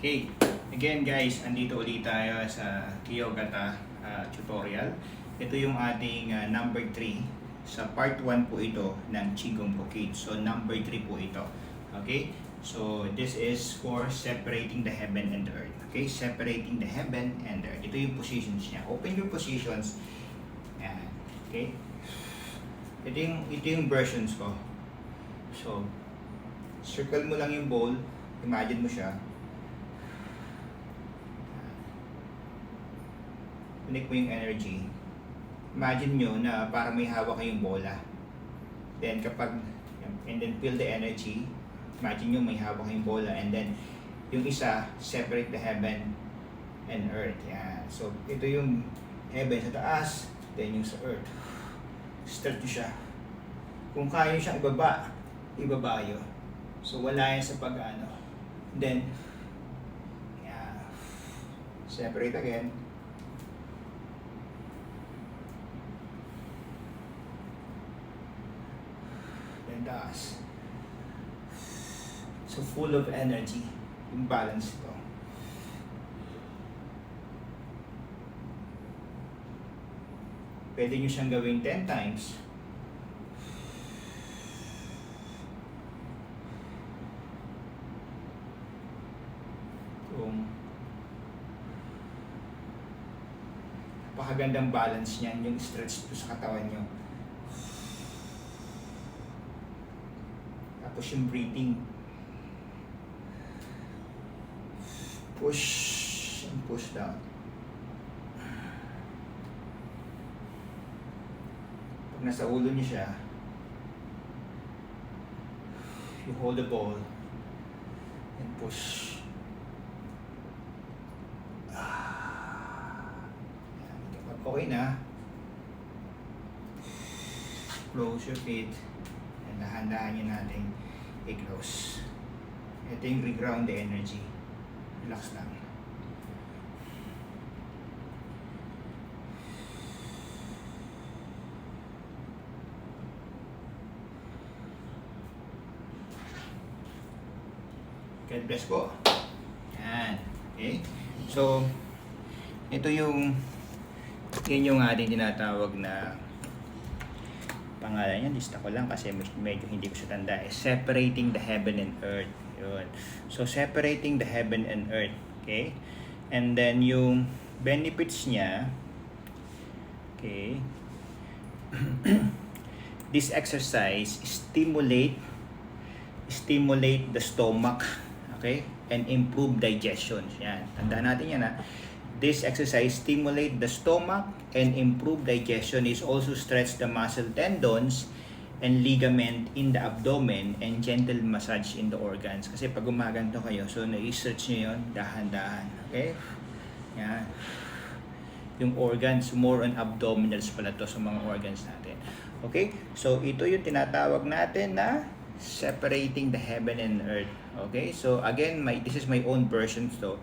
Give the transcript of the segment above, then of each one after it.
Okay, again guys, andito ulit tayo sa Kyogata tutorial. Ito yung ating number 3 sa part 1 po ito ng Qigong Bukid. So number 3 po ito. Okay, so this is for separating the heaven and the earth. Okay, separating the heaven and the earth. Ito yung positions niya. Open your positions. Yan. Okay, ito yung versions ko. So circle mo lang yung bowl. Imagine mo siya. Connect mo yung energy. Imagine nyo na parang may hawak kayong bola. Then and then feel the energy. Imagine nyo may hawak kayong bola. And then, yung isa, separate the heaven and earth. Yan. So, ito yung heaven sa taas. Then yung sa earth. Start nyo siya. Kung kaya nyo siyang ibaba yun. So, wala yan sa pag-ano. Then, yan. Separate again. Taas. So full of energy, yung balance ito. Pwede nyo siyang gawin 10 times. Napakagandang balance niyan, yung stretch ito sa katawan nyo. Tapos yung breathing. Push and push down. Pag nasa ulo niyo siya, you hold the ball and push. Kapag okay na, close your feet and dahan-dahan nyo natin i-close. Ito yung reground the energy. Relax lang. God bless po. Yan. Okay. So, ito yung ating tinatawag na pangalan niya, lista ko lang kasi medyo hindi ko siya tanda. Separating the heaven and earth. Yun. So, separating the heaven and earth. Okay? And then, yung benefits niya, okay, this exercise stimulate the stomach, okay, and improve digestion. Yan. Tandaan natin yan, ha. This exercise stimulate the stomach and improve digestion. Is also stretch the muscle tendons and ligament in the abdomen and gentle massage in the organs. Kasi pag gumaganto kayo, so na-stretch nyo yun, dahan-dahan. Okay? Yan. Yung organs, more on abdominals pala to sa mga organs natin. Okay? So ito yung tinatawag natin na separating the heaven and earth. Okay? So again, this is my own version to.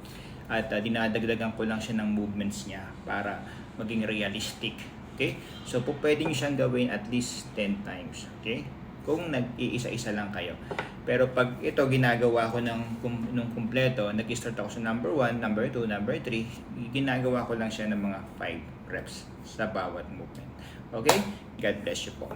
At dinadagdagan ko lang siya ng movements niya para maging realistic. Okay? So, pwede nyo siyang gawin at least 10 times. Okay? Kung nag-iisa-isa lang kayo. Pero pag ito ginagawa ko nung kumpleto, nag-start ako sa number 1, number 2, number 3, ginagawa ko lang siya ng mga 5 reps sa bawat movement. Okay? God bless you po.